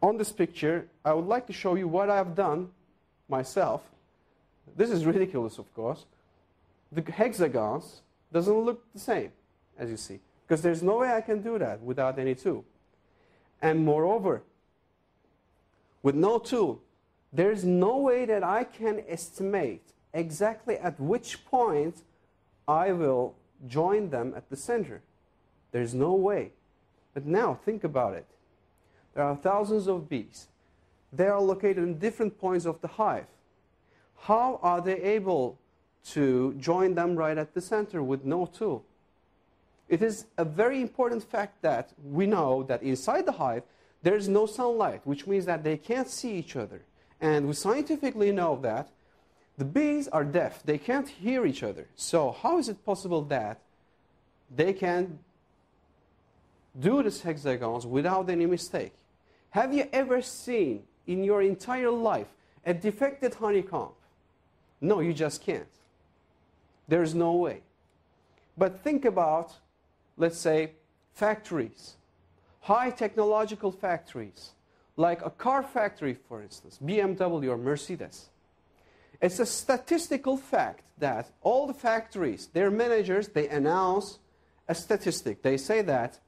on this picture, I would like to show you what I've done myself. This is ridiculous, of course. The hexagons doesn't look the same, as you see, because there's no way I can do that without any tool. And moreover, with no tool, there's no way that I can estimate exactly at which point I will join them at the center. There's no way. But now, think about it. There are thousands of bees. They are located in different points of the hive. How are they able to join them right at the center with no tool? It is a very important fact that we know that inside the hive, there is no sunlight, which means that they can't see each other. And we scientifically know that the bees are deaf. They can't hear each other. So how is it possible that they can do these hexagons without any mistake? Have you ever seen in your entire life a defected honeycomb? No, you just can't. There's no way. But think about, let's say, factories, high technological factories, like a car factory, for instance, BMW or Mercedes. It's a statistical fact that all the factories, their managers, they announce a statistic. They say that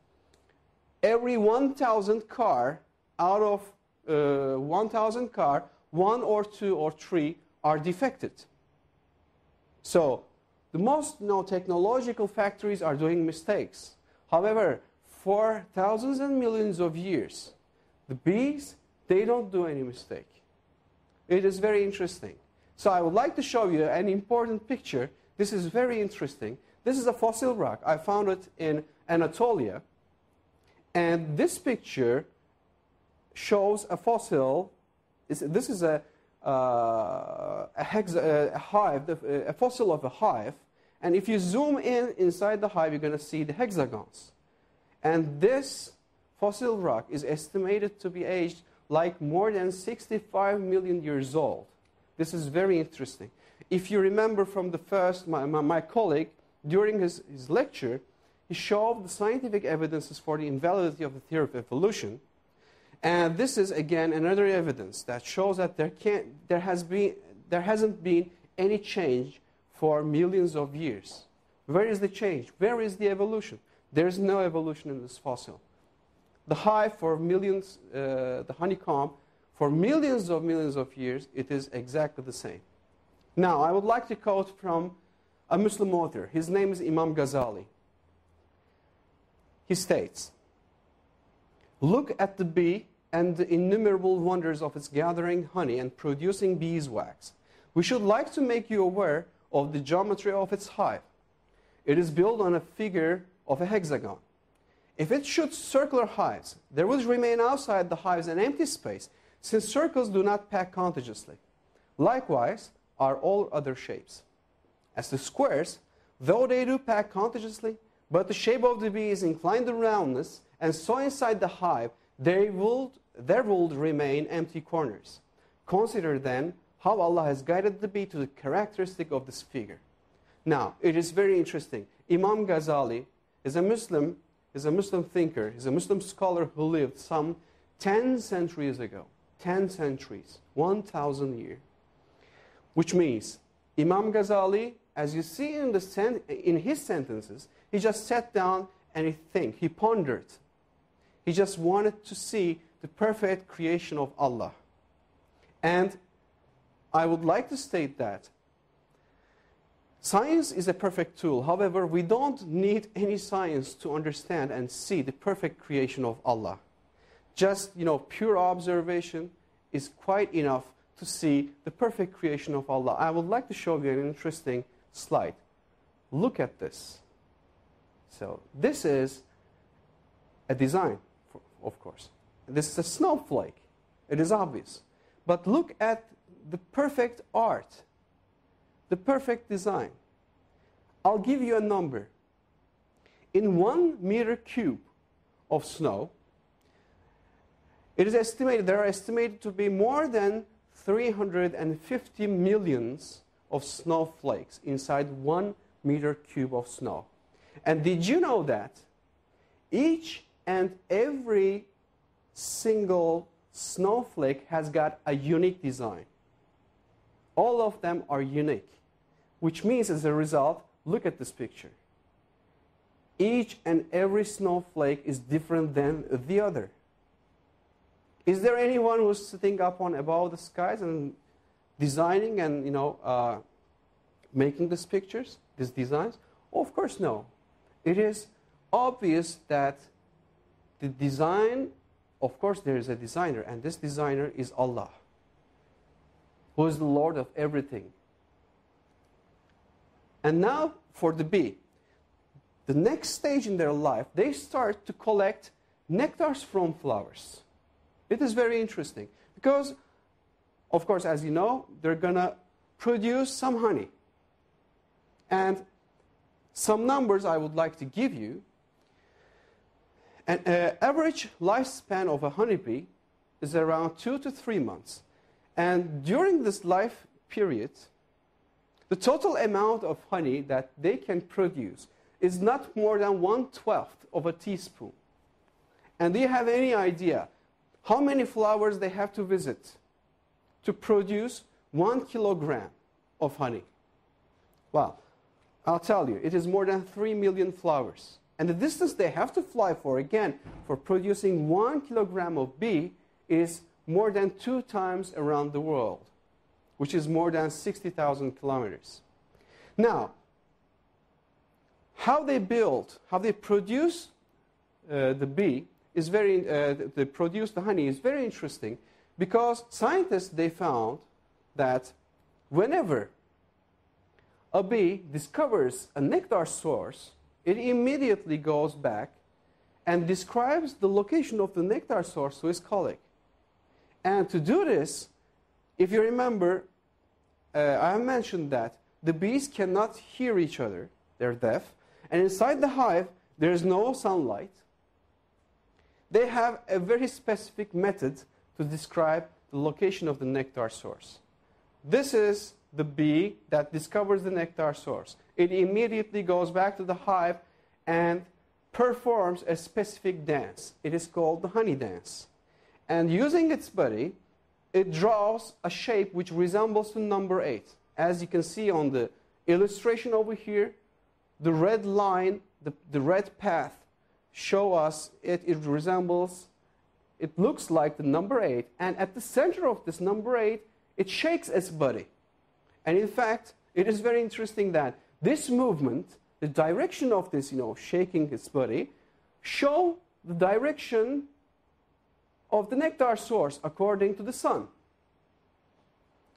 every 1,000 car, out of 1,000 car, 1 or 2 or 3 are defected. So the most technological factories are doing mistakes. However, for thousands and millions of years, the bees, they don't do any mistake. It is very interesting. So I would like to show you an important picture. This is very interesting. This is a fossil rock. I found it in Anatolia. And this picture shows a fossil. This is a hive, a fossil of a hive. And if you zoom in inside the hive, you're going to see the hexagons. And this fossil rock is estimated to be aged like more than 65 million years old. This is very interesting. If you remember from the first, my colleague, during his lecture, he showed the scientific evidences for the invalidity of the theory of evolution. And this is, again, another evidence that shows that there hasn't been any change for millions of years. Where is the change? Where is the evolution? There's no evolution in this fossil. The hive for millions, the honeycomb, for millions of years, it is exactly the same. Now, I would like to quote from a Muslim author. His name is Imam Ghazali. He states, "Look at the bee and the innumerable wonders of its gathering honey and producing beeswax. We should like to make you aware of the geometry of its hive. It is built on a figure of a hexagon. If it should circular hives, there would remain outside the hives an empty space, since circles do not pack contagiously. Likewise are all other shapes. As to squares, though they do pack contagiously, but the shape of the bee is inclined to roundness, and so inside the hive there would remain empty corners. Consider then how Allah has guided the bee to the characteristic of this figure." Now, it is very interesting. Imam Ghazali is a Muslim thinker, he's a Muslim scholar who lived some 10 centuries ago. 10 centuries, 1,000 years. Which means Imam Ghazali, as you see in his sentences, he just sat down and he pondered. He just wanted to see the perfect creation of Allah. And I would like to state that science is a perfect tool. However, we don't need any science to understand and see the perfect creation of Allah. Just, pure observation is quite enough to see the perfect creation of Allah. I would like to show you an interesting slide. Look at this. So this is a design, of course. This is a snowflake. It is obvious. But look at the perfect art, the perfect design. I'll give you a number. In 1 meter cube of snow, there are estimated to be more than 350 millions of snowflakes inside 1 meter cube of snow. And did you know that each and every single snowflake has got a unique design. All of them are unique, which means as a result, look at this picture. Each and every snowflake is different than the other. Is there anyone who's sitting up on above the skies and designing and making these pictures, these designs? Oh, of course, no. It is obvious that the design, of course, there is a designer, and this designer is Allah, who is the Lord of everything. And now for the bee. The next stage in their life, they start to collect nectars from flowers. It is very interesting because, of course, as you know, they're going to produce some honey. And some numbers I would like to give you. An average lifespan of a honeybee is around 2 to 3 months. And during this life period, the total amount of honey that they can produce is not more than 1/12 of a teaspoon. And do you have any idea how many flowers they have to visit to produce 1 kilogram of honey? Well, I'll tell you, it is more than 3 million flowers. And the distance they have to fly for, again, for producing 1 kilogram of bee is more than 2 times around the world, which is more than 60,000 kilometers. Now, how they produce the bee is they produce the honey is very interesting because scientists, they found that whenever a bee discovers a nectar source, it immediately goes back and describes the location of the nectar source to its colleague. And to do this, if you remember, I have mentioned that the bees cannot hear each other. They're deaf. And inside the hive, there is no sunlight. They have a very specific method to describe the location of the nectar source. This is the bee that discovers the nectar source. It immediately goes back to the hive and performs a specific dance. It is called the honey dance. And using its body, it draws a shape which resembles the number 8. As you can see on the illustration over here, the red line, the red path, show us it resembles, it looks like the number 8. And at the center of this number 8, it shakes its body. And in fact, it is very interesting that this movement, the direction of this, shaking its body, show the direction of the nectar source according to the sun.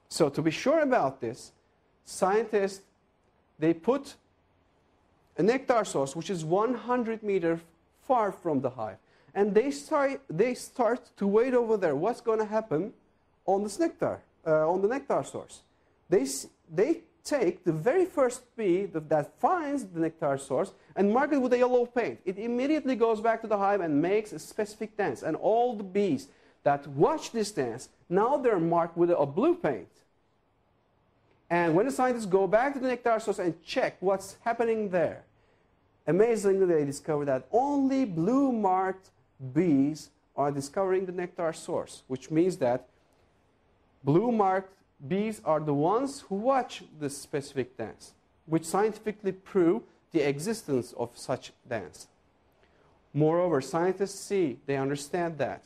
So to be sure about this, scientists, they put a nectar source which is 100 meters far from the hive. And they start to wait over there. What's going to happen on this nectar, on the nectar source? They take the very first bee that finds the nectar source and mark it with a yellow paint. It immediately goes back to the hive and makes a specific dance. And all the bees that watch this dance, now they're marked with a blue paint. And when the scientists go back to the nectar source and check what's happening there, amazingly they discover that only blue-marked bees are discovering the nectar source, which means that blue-marked bees are the ones who watch this specific dance, which scientifically prove the existence of such dance. Moreover, scientists they understand that